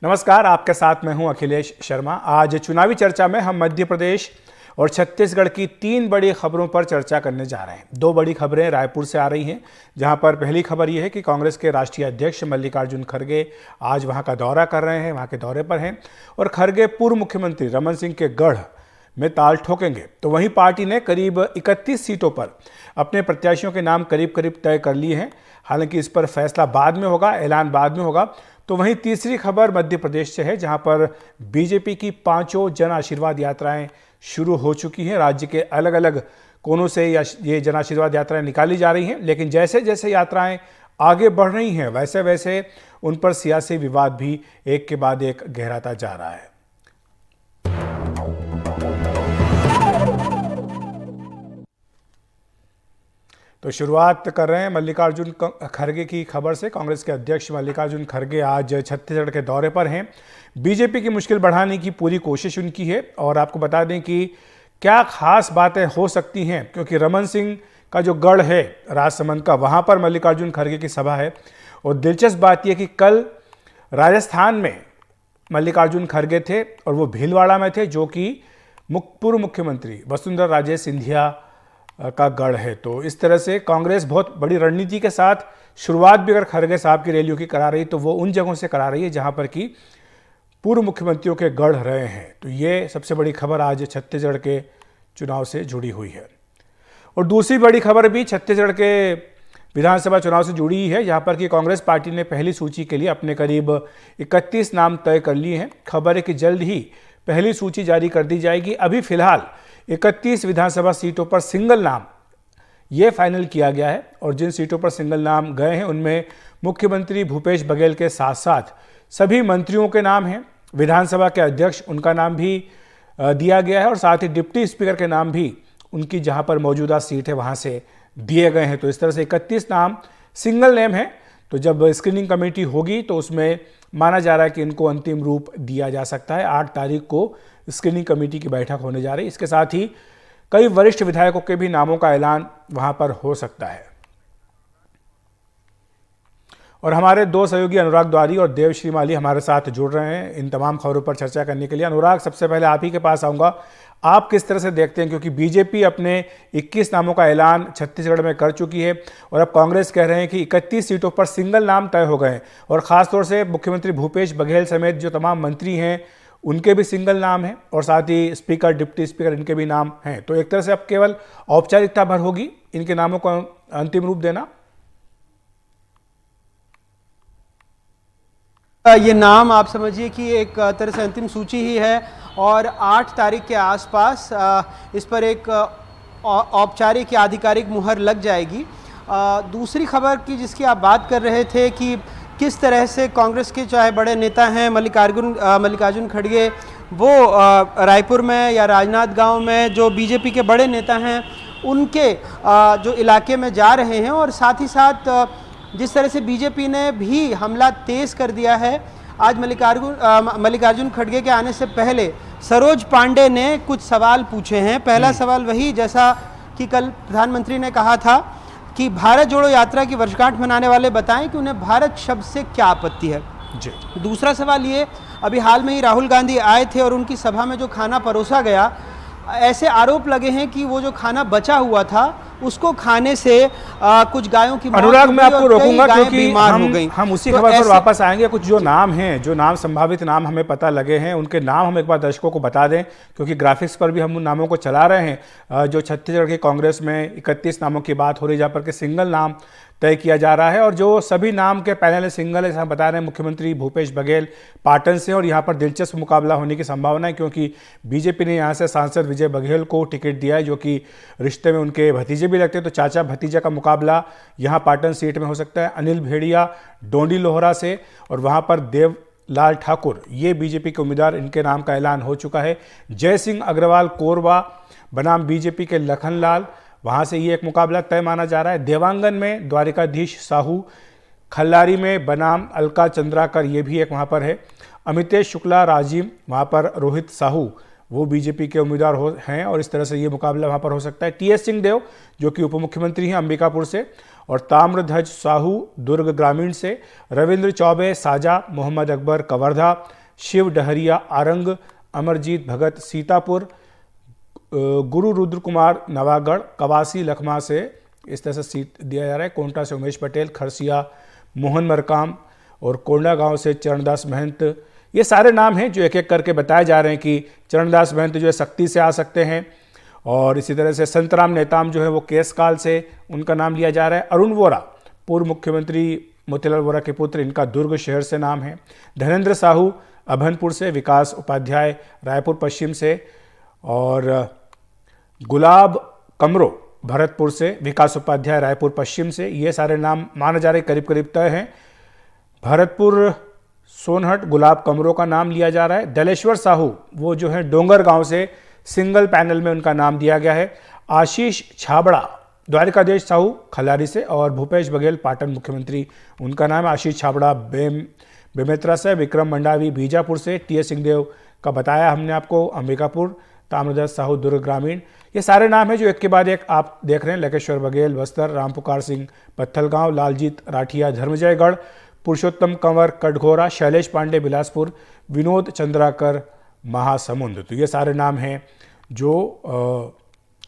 नमस्कार, आपके साथ मैं हूं अखिलेश शर्मा। आज चुनावी चर्चा में हम मध्य प्रदेश और छत्तीसगढ़ की 3 बड़ी खबरों पर चर्चा करने जा रहे हैं। 2 बड़ी खबरें रायपुर से आ रही हैं, जहां पर पहली खबर यह है कि कांग्रेस के राष्ट्रीय अध्यक्ष मल्लिकार्जुन खड़गे आज वहां का दौरा कर रहे हैं, वहां के दौरे पर हैं और खड़गे पूर्व मुख्यमंत्री रमन सिंह के गढ़ में ताल ठोकेंगे। तो वहीं पार्टी ने करीब 31 सीटों पर अपने प्रत्याशियों के नाम करीब करीब तय कर लिए हैं। हालांकि इस पर फैसला बाद में होगा, ऐलान बाद में होगा। तो वहीं तीसरी खबर मध्य प्रदेश से है, जहां पर बीजेपी की 5 जन आशीर्वाद यात्राएं शुरू हो चुकी हैं। राज्य के अलग अलग कोनों से ये जन आशीर्वाद यात्राएं निकाली जा रही हैं, लेकिन जैसे जैसे यात्राएं आगे बढ़ रही हैं वैसे वैसे उन पर सियासी विवाद भी एक के बाद एक गहराता जा रहा है। तो शुरुआत कर रहे हैं मल्लिकार्जुन खड़गे की खबर से। कांग्रेस के अध्यक्ष मल्लिकार्जुन खड़गे आज छत्तीसगढ़ के दौरे पर हैं। बीजेपी की मुश्किल बढ़ाने की पूरी कोशिश उनकी है और आपको बता दें कि क्या खास बातें हो सकती हैं, क्योंकि रमन सिंह का जो गढ़ है राजसमंद का, वहां पर मल्लिकार्जुन खड़गे की सभा है। और दिलचस्प बात यह कि कल राजस्थान में मल्लिकार्जुन खड़गे थे और वो भीलवाड़ा में थे, जो कि पूर्व मुख्यमंत्री वसुंधरा राजे सिंधिया का गढ़ है। तो इस तरह से कांग्रेस बहुत बड़ी रणनीति के साथ शुरुआत भी अगर खड़गे साहब की रैलियों की करा रही तो वो उन जगहों से करा रही है जहां पर कि पूर्व मुख्यमंत्रियों के गढ़ रहे हैं। तो ये सबसे बड़ी खबर आज छत्तीसगढ़ के चुनाव से जुड़ी हुई है। और दूसरी बड़ी खबर भी छत्तीसगढ़ के विधानसभा चुनाव से जुड़ी है, जहां पर कि कांग्रेस पार्टी ने पहली सूची के लिए अपने करीब 31 नाम तय कर लिए हैं। खबर है कि जल्द ही पहली सूची जारी कर दी जाएगी। अभी फिलहाल 31 विधानसभा सीटों पर सिंगल नाम ये फाइनल किया गया है और जिन सीटों पर सिंगल नाम गए हैं उनमें मुख्यमंत्री भूपेश बघेल के साथ साथ सभी मंत्रियों के नाम हैं। विधानसभा के अध्यक्ष उनका नाम भी दिया गया है और साथ ही डिप्टी स्पीकर के नाम भी उनकी जहां पर मौजूदा सीट है वहां से दिए गए हैं। तो इस तरह से 31 नाम सिंगल नेम है। तो जब स्क्रीनिंग कमेटी होगी तो उसमें माना जा रहा है कि इनको अंतिम रूप दिया जा सकता है। 8 तारीख को स्क्रीनिंग कमेटी की बैठक होने जा रही है। इसके साथ ही कई वरिष्ठ विधायकों के भी नामों का ऐलान वहां पर हो सकता है। और हमारे 2 सहयोगी अनुराग द्वारी और देव श्रीमाली हमारे साथ जुड़ रहे हैं इन तमाम खबरों पर चर्चा करने के लिए। अनुराग, सबसे पहले आप ही के पास आऊंगा। आप किस तरह से देखते हैं, क्योंकि बीजेपी अपने 21 नामों का ऐलान छत्तीसगढ़ में कर चुकी है और अब कांग्रेस कह रहे हैं कि 31 सीटों पर सिंगल नाम तय हो गए और खासतौर से मुख्यमंत्री भूपेश बघेल समेत जो तमाम मंत्री हैं उनके भी सिंगल नाम हैं और साथ ही स्पीकर, डिप्टी स्पीकर, इनके भी नाम हैं। तो एक तरह से अब केवल औपचारिकता भर होगी इनके नामों को अंतिम रूप देना। ये नाम आप समझिए कि एक तरह से अंतिम सूची ही है और 8 तारीख के आसपास इस पर एक औपचारिक या आधिकारिक मुहर लग जाएगी। दूसरी खबर की जिसकी आप बात कर रहे थे कि किस तरह से कांग्रेस के चाहे बड़े नेता हैं मल्लिकार्जुन खड़गे, वो रायपुर में या राजनांदगांव में जो बीजेपी के बड़े नेता हैं उनके जो इलाके में जा रहे हैं और साथ ही साथ जिस तरह से बीजेपी ने भी हमला तेज कर दिया है। आज मल्लिकार्जुन खड़गे के आने से पहले सरोज पांडे ने कुछ सवाल पूछे हैं। पहला सवाल वही जैसा कि कल प्रधानमंत्री ने कहा था कि भारत जोड़ो यात्रा की वर्षगांठ मनाने वाले बताएं कि उन्हें भारत शब्द से क्या आपत्ति है जी। दूसरा सवाल ये, अभी हाल में ही राहुल गांधी आए थे और उनकी सभा में जो खाना परोसा गया, ऐसे आरोप लगे हैं कि वो जो खाना बचा हुआ था उसको खाने से कुछ गायों की मौत हो गई। अनुराग, मैं आपको रोकूंगा क्योंकि हम उसी खबर पर वापस आएंगे। कुछ जो नाम हैं, जो नाम संभावित नाम हमें पता लगे हैं, उनके नाम हम एक बार दर्शकों को बता दें, क्योंकि ग्राफिक्स पर भी हम उन नामों को चला रहे हैं। जो छत्तीसगढ़ की कांग्रेस में 31 नामों की बात हो रही है, जहाँ पर के सिंगल नाम तय किया जा रहा है और जो सभी नाम के पैनल सिंगल है, बता रहे हैं मुख्यमंत्री भूपेश बघेल पाटन से। और यहाँ पर दिलचस्प मुकाबला होने की संभावना है, क्योंकि बीजेपी ने यहाँ से सांसद विजय बघेल को टिकट दिया है, जो कि रिश्ते में उनके भतीजे भी लगते हैं। तो चाचा भतीजा का मुकाबला यहाँ पाटन सीट में हो सकता है। अनिल भेड़िया डोंडी लोहरा से और वहाँ पर देवलाल ठाकुर, ये बीजेपी के उम्मीदवार, इनके नाम का ऐलान हो चुका है। जय सिंह अग्रवाल कोरबा बनाम बीजेपी के लखनलाल, वहाँ से ये एक मुकाबला तय माना जा रहा है। देवांगन में द्वारिकाधीश साहू, खल्लारी में बनाम अलका चंद्राकर, ये भी एक वहाँ पर है। अमितेश शुक्ला राजीव, वहाँ पर रोहित साहू, वो बीजेपी के उम्मीदवार हैं और इस तरह से ये मुकाबला वहाँ पर हो सकता है। टीएस सिंहदेव जो कि उप मुख्यमंत्री हैं अंबिकापुर से, और ताम्रध्वज साहू दुर्ग ग्रामीण से, रविंद्र चौबे साजा, मोहम्मद अकबर कवर्धा, शिव डहरिया आरंग, अमरजीत भगत सीतापुर, गुरु रुद्र कुमार नवागढ़, कवासी लखमा से इस तरह से सीट दिया जा रहा है। कोंटा से उमेश पटेल, खरसिया मोहन मरकाम और कोंडा गांव से चरणदास महंत। ये सारे नाम हैं जो एक एक करके बताए जा रहे हैं कि चरणदास महंत जो है शक्ति से आ सकते हैं, और इसी तरह से संतराम नेताम जो है वो केसकाल से उनका नाम लिया जा रहा है। अरुण वोरा पूर्व मुख्यमंत्री मोतीलाल वोरा के पुत्र, इनका दुर्ग शहर से नाम है। धनेन्द्र साहू अभनपुर से, विकास उपाध्याय रायपुर पश्चिम से, और गुलाब कमरो भरतपुर से, विकास उपाध्याय रायपुर पश्चिम से। ये सारे नाम माना जा रहे करीब करीब तय हैं। भरतपुर सोनहट गुलाब कमरो का नाम लिया जा रहा है। दलेश्वर साहू वो जो है डोंगर गांव से, सिंगल पैनल में उनका नाम दिया गया है। आशीष छाबड़ा द्वारिकाधीश साहू खलारी से, और भूपेश बघेल पाटन मुख्यमंत्री, उनका नाम है आशीष छाबड़ा बेमेत्रा से। विक्रम मंडावी बीजापुर से, टी.एस. सिंहदेव का बताया हमने आपको अंबिकापुर, ताम्रध्वज साहू दुर्ग ग्रामीण। ये सारे नाम हैं जो एक के बाद एक आप देख रहे हैं। लकेश्वर बघेल बस्तर, रामपुकार सिंह पत्थलगांव, लालजीत राठिया धर्मजयगढ़, पुरुषोत्तम कंवर कटघोरा, शैलेश पांडे बिलासपुर, विनोद चंद्राकर महासमुंद। तो ये सारे नाम हैं जो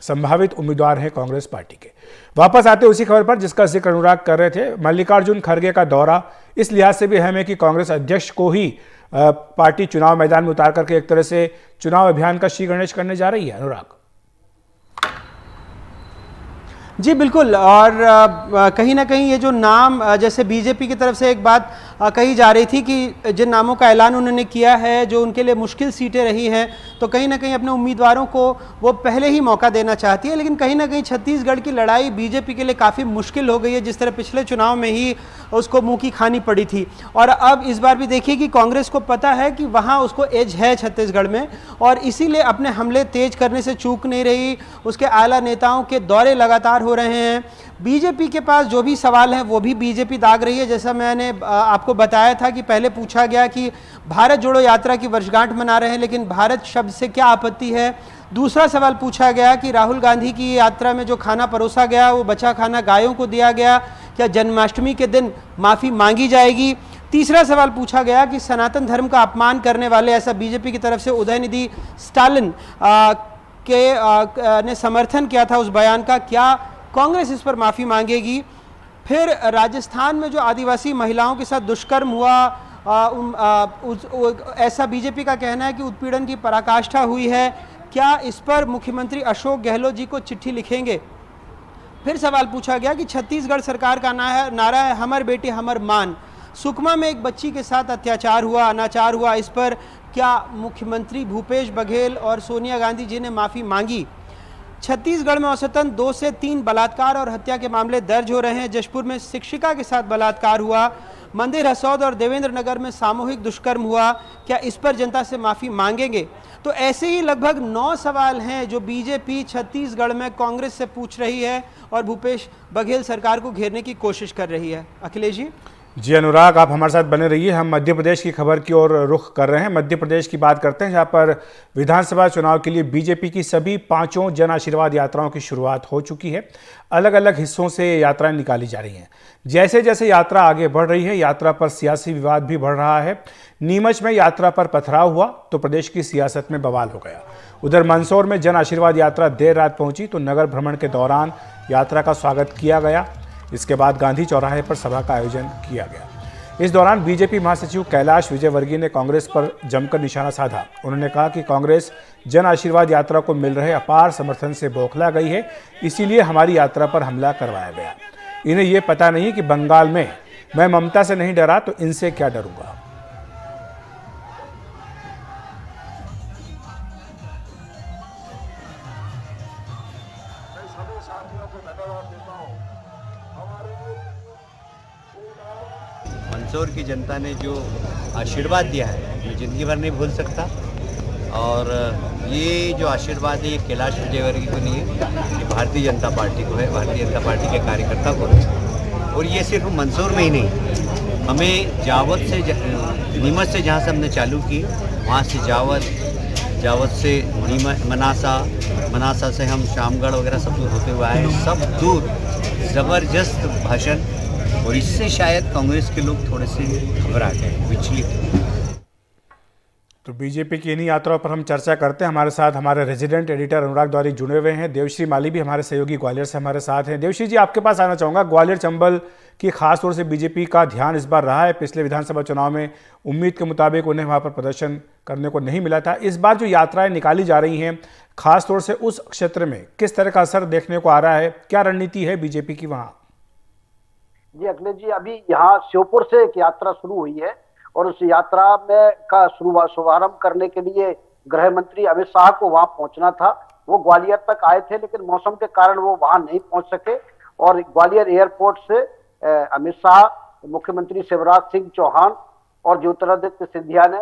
संभावित उम्मीदवार हैं कांग्रेस पार्टी के। वापस आते उसी खबर पर जिसका जिक्र अनुराग कर रहे थे, मल्लिकार्जुन खड़गे का दौरा इस लिहाज से भी अहम है कि कांग्रेस अध्यक्ष को ही पार्टी चुनाव मैदान में उतार करके एक तरह से चुनाव अभियान का श्री गणेश करने जा रही है। अनुराग जी बिल्कुल, और कहीं ना कहीं ये जो नाम, जैसे बीजेपी की तरफ से एक बात कही जा रही थी कि जिन नामों का ऐलान उन्होंने किया है जो उनके लिए मुश्किल सीटें रही हैं, तो कहीं ना कहीं अपने उम्मीदवारों को वो पहले ही मौका देना चाहती है। लेकिन कहीं ना कहीं छत्तीसगढ़ की लड़ाई बीजेपी के लिए काफ़ी मुश्किल हो गई है, जिस तरह पिछले चुनाव में ही उसको मुँह की खानी पड़ी थी। और अब इस बार भी देखिए कि कांग्रेस को पता है कि वहाँ उसको एज है छत्तीसगढ़ में, और इसीलिए अपने हमले तेज करने से चूक नहीं रही। उसके आला नेताओं के दौरे लगातार हो रहे हैं। बीजेपी के पास जो भी सवाल हैं वो भी बीजेपी दाग रही है। जैसा मैंने आपको बताया था कि पहले पूछा गया कि भारत जोड़ो यात्रा की वर्षगांठ मना रहे हैं, लेकिन भारत शब्द से क्या आपत्ति है। दूसरा सवाल पूछा गया कि राहुल गांधी की यात्रा में जो खाना परोसा गया वो बचा खाना गायों को दिया गया, क्या जन्माष्टमी के दिन माफ़ी मांगी जाएगी। तीसरा सवाल पूछा गया कि सनातन धर्म का अपमान करने वाले, ऐसा बीजेपी की तरफ से उदयनिधि स्टालिन ने समर्थन किया था उस बयान का, क्या कांग्रेस इस पर माफ़ी मांगेगी। फिर राजस्थान में जो आदिवासी महिलाओं के साथ दुष्कर्म हुआ, ऐसा बीजेपी का कहना है कि उत्पीड़न की पराकाष्ठा हुई है, क्या इस पर मुख्यमंत्री अशोक गहलोत जी को चिट्ठी लिखेंगे। फिर सवाल पूछा गया कि छत्तीसगढ़ सरकार का नारा है हमर बेटी हमर मान। सुकमा में एक बच्ची के साथ अत्याचार हुआ, अनाचार हुआ, इस पर क्या मुख्यमंत्री भूपेश बघेल और सोनिया गांधी जी ने माफ़ी मांगी। छत्तीसगढ़ में औसतन 2 से 3 बलात्कार और हत्या के मामले दर्ज हो रहे हैं। जशपुर में शिक्षिका के साथ बलात्कार हुआ, मंदिर हसौद और देवेंद्र नगर में सामूहिक दुष्कर्म हुआ, क्या इस पर जनता से माफ़ी मांगेंगे। तो ऐसे ही लगभग 9 सवाल हैं जो बीजेपी छत्तीसगढ़ में कांग्रेस से पूछ रही है और भूपेश बघेल सरकार को घेरने की कोशिश कर रही है। अखिलेश जी अनुराग, आप हमारे साथ बने रहिए। हम मध्य प्रदेश की खबर की ओर रुख कर रहे हैं। मध्य प्रदेश की बात करते हैं, जहां पर विधानसभा चुनाव के लिए बीजेपी की सभी 5 जन आशीर्वाद यात्राओं की शुरुआत हो चुकी है। अलग अलग हिस्सों से ये यात्राएं निकाली जा रही हैं। जैसे जैसे यात्रा आगे बढ़ रही है, यात्रा पर सियासी विवाद भी बढ़ रहा है। नीमच में यात्रा पर पथराव हुआ तो प्रदेश की सियासत में बवाल हो गया। उधर मंदसौर में जन आशीर्वाद यात्रा देर रात पहुंची तो नगर भ्रमण के दौरान यात्रा का स्वागत किया गया। इसके बाद गांधी चौराहे पर सभा का आयोजन किया गया। इस दौरान बीजेपी महासचिव कैलाश विजयवर्गीय ने कांग्रेस पर जमकर निशाना साधा। उन्होंने कहा कि कांग्रेस जन आशीर्वाद यात्रा को मिल रहे अपार समर्थन से बौखला गई है, इसीलिए हमारी यात्रा पर हमला करवाया गया। इन्हें ये पता नहीं कि बंगाल में मैं ममता से नहीं डरा तो इनसे क्या डरूंगा। मंदसौर की जनता ने जो आशीर्वाद दिया है मैं ज़िंदगी भर नहीं भूल सकता। और ये जो आशीर्वाद है ये कैलाश विजयवर्गीय को नहीं है, ये भारतीय जनता पार्टी को है, भारतीय जनता पार्टी के कार्यकर्ता को है। और ये सिर्फ मंदसौर में ही नहीं, हमें जावद से नीमच से जहाँ से हमने चालू की वहाँ से जावद से मनासा से हम शामगढ़ वगैरह सब दूर होते हुए आए। सब दूर ज़बरदस्त भाषण, और इससे शायद कांग्रेस के लोग थोड़े से घबरा गए, विचलित। तो बीजेपी की इन्हीं यात्राओं पर हम चर्चा करते हैं। हमारे साथ हमारे रेजिडेंट एडिटर अनुराग द्वारी जुड़े हुए हैं। देवश्री माली भी हमारे सहयोगी ग्वालियर से हमारे साथ हैं। देवश्री जी, आपके पास आना चाहूँगा। ग्वालियर चंबल की खास तौर से बीजेपी का ध्यान इस बार रहा है। पिछले विधानसभा चुनाव में उम्मीद के मुताबिक उन्हें वहाँ पर प्रदर्शन करने को नहीं मिला था। इस बार जो यात्राएं निकाली जा रही हैं, खास तौर से उस क्षेत्र में किस तरह का असर देखने को आ रहा है? क्या रणनीति है बीजेपी की वहाँ? जी अखिलेश जी, अभी यहाँ श्योपुर से एक यात्रा शुरू हुई है और उस यात्रा में का शुभारंभ करने के लिए गृह मंत्री अमित शाह को वहां पहुंचना था। वो ग्वालियर तक आए थे, लेकिन मौसम के कारण वो वहां नहीं पहुंच सके और ग्वालियर एयरपोर्ट से अमित शाह, मुख्यमंत्री शिवराज सिंह चौहान और ज्योतिरादित्य सिंधिया ने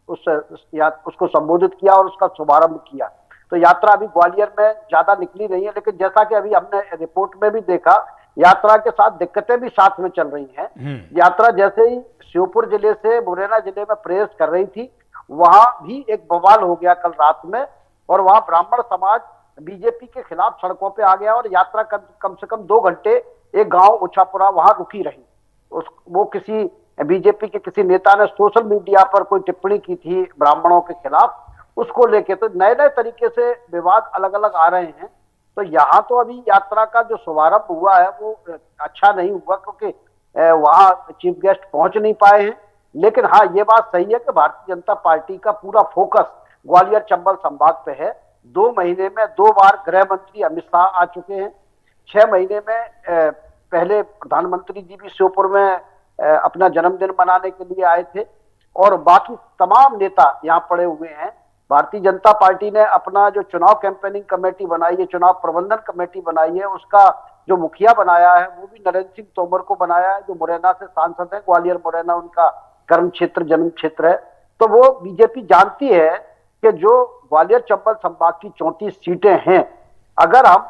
उसको संबोधित किया और उसका शुभारंभ किया। तो यात्रा अभी ग्वालियर में ज्यादा निकली नहीं है, लेकिन जैसा कि अभी हमने रिपोर्ट में भी देखा, यात्रा के साथ दिक्कतें भी साथ में चल रही हैं। यात्रा जैसे ही श्योपुर जिले से मुरैना जिले में प्रवेश कर रही थी, वहां भी एक बवाल हो गया कल रात में, और वहां ब्राह्मण समाज बीजेपी के खिलाफ सड़कों पे आ गया और यात्रा कम से कम 2 घंटे एक गांव उछापुरा वहां रुकी रही। वो किसी बीजेपी के किसी नेता ने सोशल मीडिया पर कोई टिप्पणी की थी ब्राह्मणों के खिलाफ, उसको लेके तो नए नए तरीके से विवाद अलग अलग आ रहे हैं। तो यहाँ तो अभी यात्रा का जो शुभारंभ हुआ है वो अच्छा नहीं हुआ, क्योंकि वहां चीफ गेस्ट पहुंच नहीं पाए हैं। लेकिन हाँ, ये बात सही है कि भारतीय जनता पार्टी का पूरा फोकस ग्वालियर चंबल संभाग पे है। 2 महीने में 2 बार गृह मंत्री अमित शाह आ चुके हैं। 6 महीने में पहले प्रधानमंत्री जी भी श्योपुर में अपना जन्मदिन मनाने के लिए आए थे और बाकी तमाम नेता यहाँ पड़े हुए हैं। भारतीय जनता पार्टी ने अपना जो चुनाव कैंपेनिंग कमेटी बनाई है, चुनाव प्रबंधन कमेटी बनाई है, उसका जो मुखिया बनाया है वो भी नरेंद्र सिंह तोमर को बनाया है, जो मुरैना से सांसद है। ग्वालियर मुरैना उनका कर्म क्षेत्र, जन्म क्षेत्र है। तो वो बीजेपी जानती है कि जो ग्वालियर चंबल संभाग की 34 सीटें हैं, अगर हम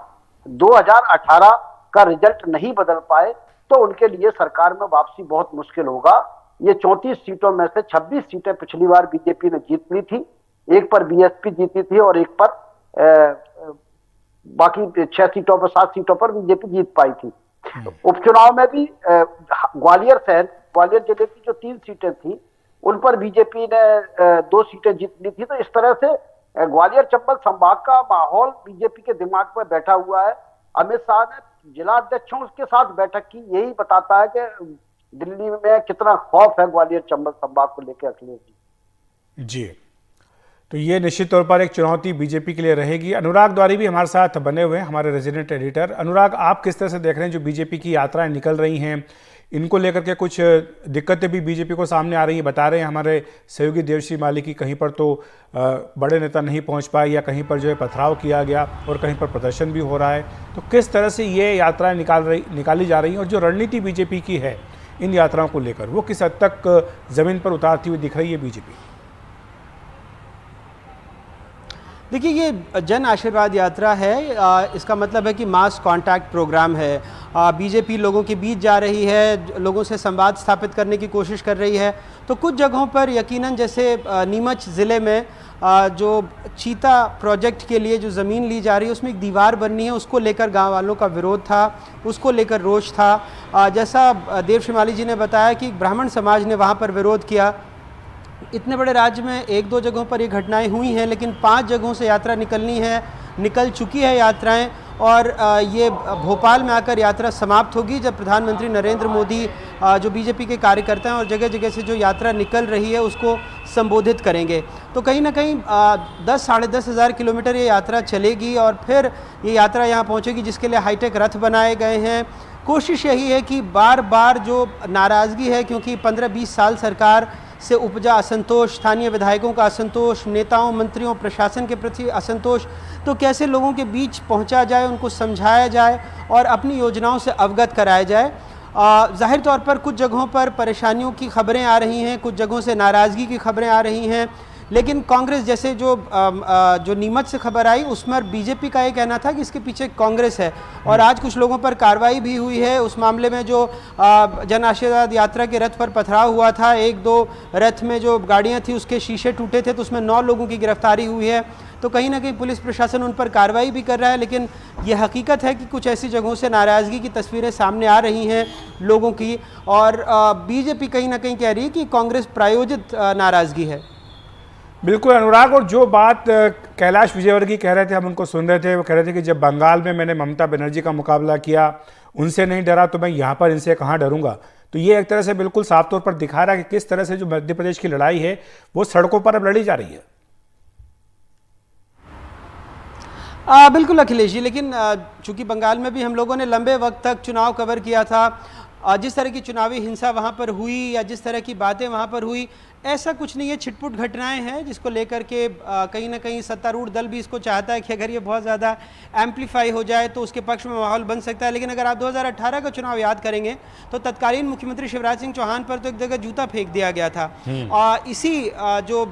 2018 का रिजल्ट नहीं बदल पाए तो उनके लिए सरकार में वापसी बहुत मुश्किल होगा। ये 34 सीटों में से 26 सीटें पिछली बार बीजेपी ने जीत ली थी, एक पर बीएसपी जीती थी और एक पर बाकी 6 सीटों पर 7 सीटों पर बीजेपी जीत पाई थी। उपचुनाव में भी ग्वालियर जिले की जो 3 सीटें थी उन पर बीजेपी ने 2 सीटें जीत ली थी। तो इस तरह से ग्वालियर चंबल संभाग का माहौल बीजेपी के दिमाग में बैठा हुआ है। अमित शाह ने जिला अध्यक्षों के साथ बैठक की, यही बताता है कि दिल्ली में कितना खौफ है ग्वालियर चंबल संभाग को लेकर। अखिलेश जी, तो ये निश्चित तौर पर एक चुनौती बीजेपी के लिए रहेगी। अनुराग द्वारी भी हमारे साथ बने हुए हैं, हमारे रेजिडेंट एडिटर। अनुराग, आप किस तरह से देख रहे हैं जो बीजेपी की यात्राएं निकल रही हैं, इनको लेकर के कुछ दिक्कतें भी बीजेपी को सामने आ रही हैं? बता रहे हैं हमारे सहयोगी देवश्री माली की कहीं पर तो बड़े नेता नहीं पहुंच पाए या कहीं पर जो है पथराव किया गया और कहीं पर प्रदर्शन भी हो रहा है। तो किस तरह से ये यात्राएं निकाली जा रही हैं और जो रणनीति बीजेपी की है इन यात्राओं को लेकर, वो किस हद तक ज़मीन पर उतारती हुई दिख रही है बीजेपी? देखिए, ये जन आशीर्वाद यात्रा है। इसका मतलब है कि मास कांटेक्ट प्रोग्राम है। बीजेपी लोगों के बीच जा रही है, लोगों से संवाद स्थापित करने की कोशिश कर रही है। तो कुछ जगहों पर यकीनन, जैसे नीमच ज़िले में जो चीता प्रोजेक्ट के लिए जो ज़मीन ली जा रही है उसमें एक दीवार बननी है, उसको लेकर गांव वालों का विरोध था, उसको लेकर रोष था। जैसा देवश्री माली जी ने बताया कि ब्राह्मण समाज ने वहाँ पर विरोध किया। इतने बड़े राज्य में 1-2 जगहों पर ये घटनाएं हुई हैं, लेकिन 5 जगहों से यात्रा निकल चुकी है यात्राएं, और ये भोपाल में आकर यात्रा समाप्त होगी जब प्रधानमंत्री नरेंद्र मोदी जो बीजेपी के कार्यकर्ता हैं और जगह जगह से जो यात्रा निकल रही है उसको संबोधित करेंगे। तो कहीं ना कहीं 10-साढ़े 10 हज़ार किलोमीटर ये यात्रा चलेगी और फिर ये यात्रा यहाँ पहुँचेगी, जिसके लिए हाईटेक रथ बनाए गए हैं। कोशिश यही है कि बार बार जो नाराज़गी है, क्योंकि 15-20 साल सरकार से उपजा असंतोष, स्थानीय विधायकों का असंतोष, नेताओं, मंत्रियों, प्रशासन के प्रति असंतोष, तो कैसे लोगों के बीच पहुंचा जाए, उनको समझाया जाए और अपनी योजनाओं से अवगत कराया जाए। जाहिर तौर पर कुछ जगहों पर परेशानियों की खबरें आ रही हैं, कुछ जगहों से नाराज़गी की खबरें आ रही हैं। लेकिन कांग्रेस जैसे जो नीमच से खबर आई उसमें बीजेपी का ये कहना था कि इसके पीछे कांग्रेस है, और आज कुछ लोगों पर कार्रवाई भी हुई है। उस मामले में जो जन आशीर्वाद यात्रा के रथ पर पथराव हुआ था, 1-2 रथ में जो गाड़ियां थी उसके शीशे टूटे थे, तो उसमें 9 लोगों की गिरफ्तारी हुई है। तो कहीं ना कहीं पुलिस प्रशासन उन पर कार्रवाई भी कर रहा है, लेकिन यह हकीकत है कि कुछ ऐसी जगहों से नाराज़गी की तस्वीरें सामने आ रही हैं लोगों की, और बीजेपी कहीं ना कहीं कह रही है कि कांग्रेस प्रायोजित नाराज़गी है। बिल्कुल अनुराग, और जो बात कैलाश विजयवर्गीय कह रहे थे, हम उनको सुन रहे थे, वो कह रहे थे कि जब बंगाल में मैंने ममता बनर्जी का मुकाबला किया, उनसे नहीं डरा, तो मैं यहाँ पर इनसे कहाँ डरूंगा। तो ये एक तरह से बिल्कुल साफ तौर पर दिखा रहा है कि किस तरह से जो मध्य प्रदेश की लड़ाई है वो सड़कों पर अब लड़ी जा रही है। बिल्कुल अखिलेश जी, लेकिन चूंकि बंगाल में भी हम लोगों ने लंबे वक्त तक चुनाव कवर किया था, जिस तरह की चुनावी हिंसा वहाँ पर हुई या जिस तरह की बातें वहाँ पर हुई, ऐसा कुछ नहीं है, छिटपुट घटनाएं हैं जिसको लेकर के कहीं ना कहीं सत्तारूढ़ दल भी इसको चाहता है कि अगर ये बहुत ज़्यादा एम्पलीफाई हो जाए तो उसके पक्ष में माहौल बन सकता है। लेकिन अगर आप 2018 का चुनाव याद करेंगे तो तत्कालीन मुख्यमंत्री शिवराज सिंह चौहान पर तो एक जगह जूता फेंक दिया गया था। इसी जो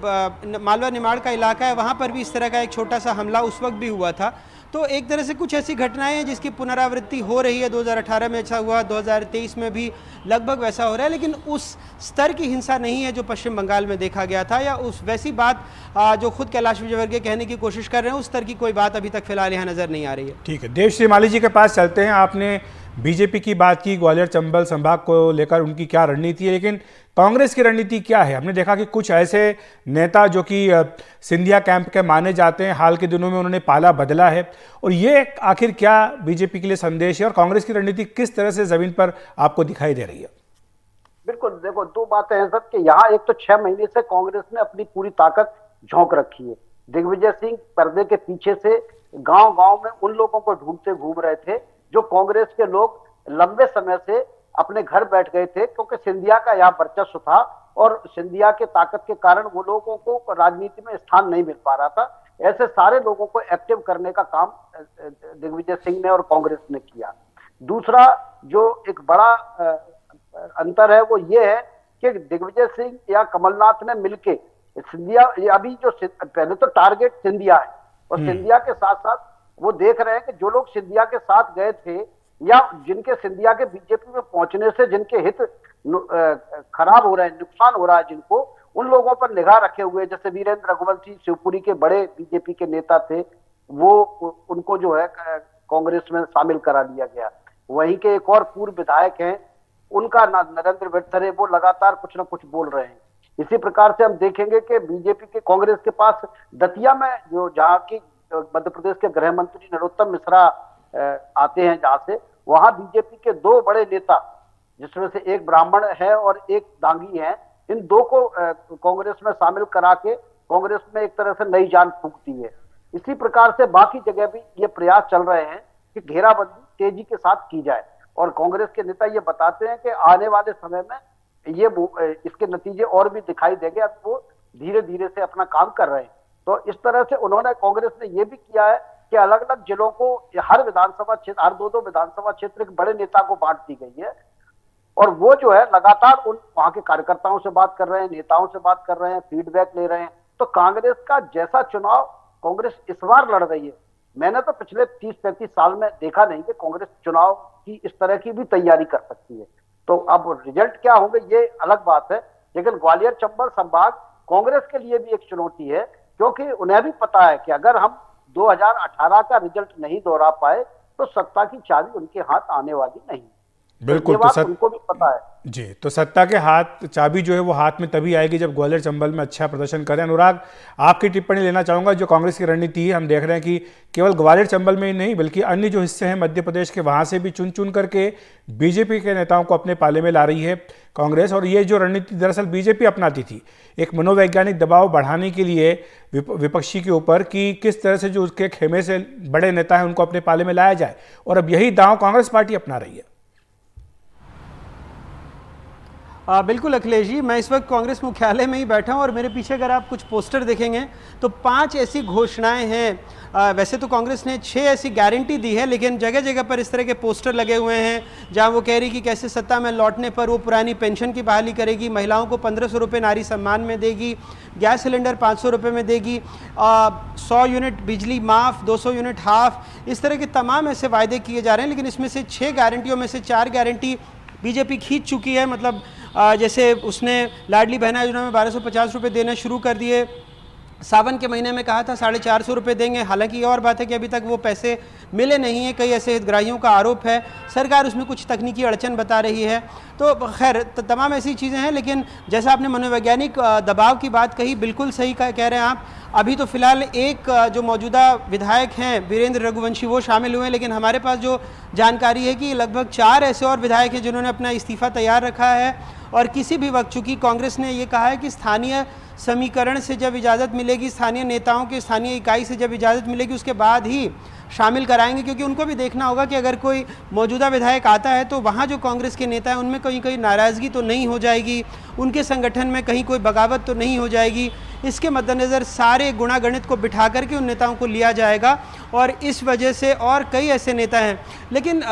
मालवा निमाड़ का इलाका है वहाँ पर भी इस तरह का एक छोटा सा हमला उस वक्त भी हुआ था। तो एक तरह से कुछ ऐसी घटनाएं हैं जिसकी पुनरावृत्ति हो रही है। 2018 में ऐसा हुआ, 2023 में भी लगभग वैसा हो रहा है, लेकिन उस स्तर की हिंसा नहीं है जो पश्चिम बंगाल में देखा गया था, या उस वैसी बात जो खुद कैलाश विजयवर्गीय कहने की कोशिश कर रहे हैं, उस स्तर की कोई बात अभी तक फिलहाल यहाँ नजर नहीं आ रही है। ठीक है, देवश्री माली जी के पास चलते हैं। आपने बीजेपी की बात की, ग्वालियर चंबल संभाग को लेकर उनकी क्या रणनीति है, लेकिन कांग्रेस की रणनीति क्या है? हमने देखा कि कुछ ऐसे नेता जो कि सिंधिया कैंप के माने जाते हैं, हाल के दिनों में उन्होंने पाला बदला है, और ये आखिर क्या बीजेपी के लिए संदेश है और कांग्रेस की रणनीति किस तरह से जमीन पर आपको दिखाई दे रही है? बिल्कुल, देखो, दो बातें हैं सर कि यहाँ एक तो 6 महीने से कांग्रेस ने अपनी पूरी ताकत झोंक रखी है। दिग्विजय सिंह पर्दे के पीछे से गांव गांव में उन लोगों को ढूंढते घूम रहे थे जो कांग्रेस के लोग लंबे समय से अपने घर बैठ गए थे, क्योंकि सिंधिया का यहाँ वर्चस्व था और सिंधिया के ताकत के कारण वो लोगों को राजनीति में स्थान नहीं मिल पा रहा था। ऐसे सारे लोगों को एक्टिव करने का काम दिग्विजय सिंह ने और कांग्रेस ने किया। दूसरा जो एक बड़ा अंतर है वो ये है कि दिग्विजय सिंह या कमलनाथ ने मिलके सिंधिया, अभी जो पहले तो टारगेट सिंधिया है, और सिंधिया के साथ साथ वो देख रहे हैं कि जो लोग सिंधिया के साथ गए थे या जिनके सिंधिया के बीजेपी में पहुंचने से जिनके हित खराब हो रहे हैं, नुकसान हो रहा है जिनको, उन लोगों पर निगाह रखे हुए, जैसे वीरेंद्र रघुवंशी शिवपुरी के बड़े बीजेपी के नेता थे, वो उनको जो है कांग्रेस में शामिल करा लिया गया। वहीं के एक और पूर्व विधायक हैं, उनका नरेंद्र वेडथरे, वो लगातार कुछ ना कुछ बोल रहे हैं। इसी प्रकार से हम देखेंगे कि बीजेपी के कांग्रेस के पास दतिया में जो जहाँ की मध्य प्रदेश के गृह मंत्री नरोत्तम मिश्रा आते हैं, जहां से वहां बीजेपी के 2 बड़े नेता, जिसमें से एक ब्राह्मण है और एक दांगी है, इन 2 को कांग्रेस में शामिल करा के कांग्रेस में एक तरह से नई जान फूंकती है। इसी प्रकार से बाकी जगह भी ये प्रयास चल रहे हैं कि घेराबंदी तेजी के साथ की जाए, और कांग्रेस के नेता ये बताते हैं कि आने वाले समय में ये इसके नतीजे और भी दिखाई देंगे। अब वो धीरे धीरे से अपना काम कर रहे हैं। तो इस तरह से उन्होंने, कांग्रेस ने ये भी किया है कि अलग अलग जिलों को, हर विधानसभा क्षेत्र, हर 2-2 विधानसभा क्षेत्र के बड़े नेता को बांट दी गई है, और वो जो है लगातार उन वहां के कार्यकर्ताओं से बात कर रहे हैं, नेताओं से बात कर रहे हैं, फीडबैक ले रहे हैं। तो कांग्रेस का जैसा चुनाव कांग्रेस इस बार लड़ रही है, मैंने तो पिछले 30-35 साल में देखा नहीं कि कांग्रेस चुनाव की इस तरह की भी तैयारी कर सकती है। तो अब रिजल्ट क्या होंगे ये अलग बात है, लेकिन ग्वालियर चंबल संभाग कांग्रेस के लिए भी एक चुनौती है, क्योंकि उन्हें भी पता है कि अगर हम 2018 का रिजल्ट नहीं दोहरा पाए तो सत्ता की चाबी उनके हाथ आने वाली नहीं। बिल्कुल, तो उनको भी पता है जी। तो सत्ता के हाथ, चाबी जो है वो हाथ में तभी आएगी जब ग्वालियर चंबल में अच्छा प्रदर्शन करें। अनुराग, आपकी टिप्पणी लेना चाहूँगा। जो कांग्रेस की रणनीति है, हम देख रहे हैं कि केवल ग्वालियर चंबल में ही नहीं बल्कि अन्य जो हिस्से हैं मध्य प्रदेश के, वहाँ से भी चुन चुन करके बीजेपी के नेताओं को अपने पाले में ला रही है कांग्रेस। और ये जो रणनीति दरअसल बीजेपी अपनाती थी, एक मनोवैज्ञानिक दबाव बढ़ाने के लिए विपक्षी के ऊपर कि किस तरह से जो उसके खेमे से बड़े नेता हैं उनको अपने पाले में लाया जाए, और अब यही दांव कांग्रेस पार्टी अपना रही है। बिल्कुल अखिलेश जी, मैं इस वक्त कांग्रेस मुख्यालय में ही बैठा हूं और मेरे पीछे अगर आप कुछ पोस्टर देखेंगे तो 5 ऐसी घोषणाएं हैं। वैसे तो कांग्रेस ने 6 ऐसी गारंटी दी है, लेकिन जगह जगह पर इस तरह के पोस्टर लगे हुए हैं जहां वो कह रही कि कैसे सत्ता में लौटने पर वो पुरानी पेंशन की बहाली करेगी, महिलाओं को 1500 रुपये नारी सम्मान में देगी, गैस सिलेंडर 500 रुपये में देगी, 100 यूनिट बिजली माफ़, 200 यूनिट हाफ, इस तरह के तमाम ऐसे वायदे किए जा रहे हैं। लेकिन इसमें से 6 गारंटियों में से 4 गारंटी बीजेपी खींच चुकी है। मतलब जैसे उसने लाडली बहना योजना में 1250 रुपये देना शुरू कर दिए, सावन के महीने में कहा था 450 रुपये देंगे। हालांकि ये और बात है कि अभी तक वो पैसे मिले नहीं हैं, कई ऐसे हितग्राहियों का आरोप है, सरकार उसमें कुछ तकनीकी अड़चन बता रही है। तो खैर तमाम ऐसी चीज़ें हैं। लेकिन जैसा आपने मनोवैज्ञानिक दबाव की बात कही, बिल्कुल सही कह रहे हैं आप। अभी तो फिलहाल एक जो मौजूदा विधायक हैं वीरेंद्र रघुवंशी वो शामिल हुए हैं, लेकिन हमारे पास जो जानकारी है कि लगभग 4 ऐसे और विधायक हैं जिन्होंने अपना इस्तीफ़ा तैयार रखा है। और किसी भी वक्त, चूँकि कांग्रेस ने ये कहा है कि स्थानीय समीकरण से जब इजाज़त मिलेगी, स्थानीय नेताओं के स्थानीय इकाई से जब इजाज़त मिलेगी उसके बाद ही शामिल कराएंगे, क्योंकि उनको भी देखना होगा कि अगर कोई मौजूदा विधायक आता है तो वहाँ जो कांग्रेस के नेता हैं उनमें कहीं कहीं नाराज़गी तो नहीं हो जाएगी, उनके संगठन में कहीं कोई बगावत तो नहीं हो जाएगी। इसके मद्देनज़र सारे गुणागणित को बिठा करके उन नेताओं को लिया जाएगा और इस वजह से और कई ऐसे नेता हैं। लेकिन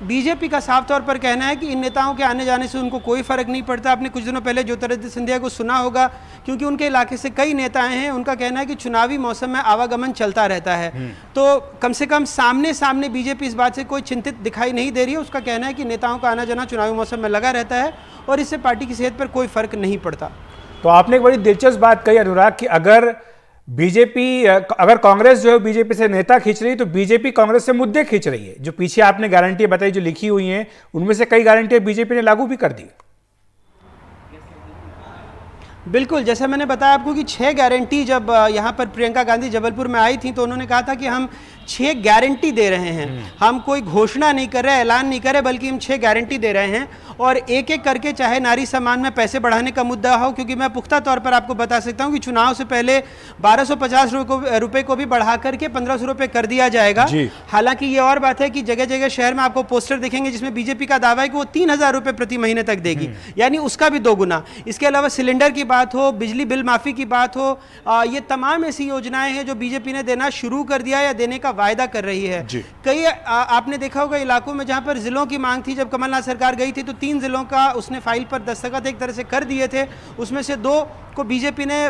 बीजेपी का साफ तौर पर कहना है कि इन नेताओं के आने जाने से उनको कोई फ़र्क नहीं पड़ता। आपने कुछ दिनों पहले ज्योतिरादित्य सिंधिया को सुना होगा, क्योंकि उनके इलाके से कई नेता आए हैं। उनका कहना है कि चुनावी मौसम में आवागमन चलता रहता है, तो कम से कम सामने सामने बीजेपी इस बात से कोई चिंतित दिखाई नहीं दे रही है। उसका कहना है कि नेताओं का आना जाना चुनावी मौसम में लगा रहता है और इससे पार्टी की सेहत पर कोई फ़र्क नहीं पड़ता। तो आपने एक बड़ी दिलचस्प बात कही अनुराग कि अगर कांग्रेस जो है बीजेपी से नेता खींच रही है तो बीजेपी कांग्रेस से मुद्दे खींच रही है। जो पीछे आपने गारंटी बताई जो लिखी हुई हैं उनमें से कई गारंटियां बीजेपी ने लागू भी कर दी। बिल्कुल, जैसे मैंने बताया आपको कि 6 गारंटी जब यहाँ पर प्रियंका गांधी जबलपुर में आई थी तो उन्होंने कहा था कि हम 6 गारंटी दे रहे हैं, हम कोई घोषणा नहीं कर रहे, ऐलान नहीं कर रहे, बल्कि हम 6 गारंटी दे रहे हैं। और एक एक करके, चाहे नारी सम्मान में पैसे बढ़ाने का मुद्दा हो, क्योंकि मैं पुख्ता तौर पर आपको बता सकता हूं कि चुनाव से पहले 1250 रुपए को भी बढ़ा करके 1500 रुपए कर दिया जाएगा। हालांकि ये और बात है कि जगह जगह शहर में आपको पोस्टर दिखेंगे जिसमें बीजेपी का दावा है कि वो 3000 रुपए प्रति महीने तक देगी, यानी उसका भी 2 गुना। इसके अलावा सिलेंडर की बात हो, बिजली बिल माफी की बात हो, ये तमाम ऐसी योजनाएं हैं जो बीजेपी ने देना शुरू कर दिया या देने का वायदा कर रही है। कई आपने देखा होगा इलाकों में जहां पर जिलों की मांग थी, जब कमलनाथ सरकार गई थी तो 3 जिलों का उसने फाइल पर दस्तखत एक तरह से कर दिए थे, उसमें से 2 को बीजेपी ने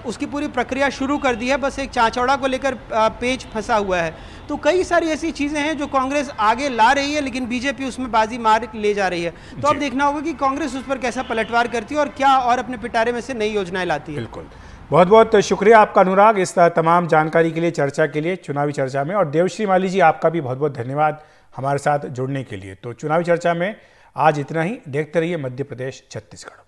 उसकी पूरी प्रक्रिया शुरू कर दी है, बस एक चाचौड़ा को लेकर पेच फंसा हुआ है। तो कई सारी ऐसी चीजें हैं जो कांग्रेस आगे ला रही है, लेकिन बीजेपी उसमें बाजी मार ले जा रही है। तो अब देखना होगा कि कांग्रेस उस पर कैसा पलटवार करती है और क्या और अपने पिटारे में से नई योजनाएं लाती है। बिल्कुल, बहुत बहुत शुक्रिया आपका अनुराग इस तमाम जानकारी के लिए, चर्चा के लिए, चुनावी चर्चा में। और देवश्री माली जी, आपका भी बहुत बहुत धन्यवाद हमारे साथ जुड़ने के लिए। तो चुनावी चर्चा में आज इतना ही। देखते रहिए मध्य प्रदेश छत्तीसगढ़।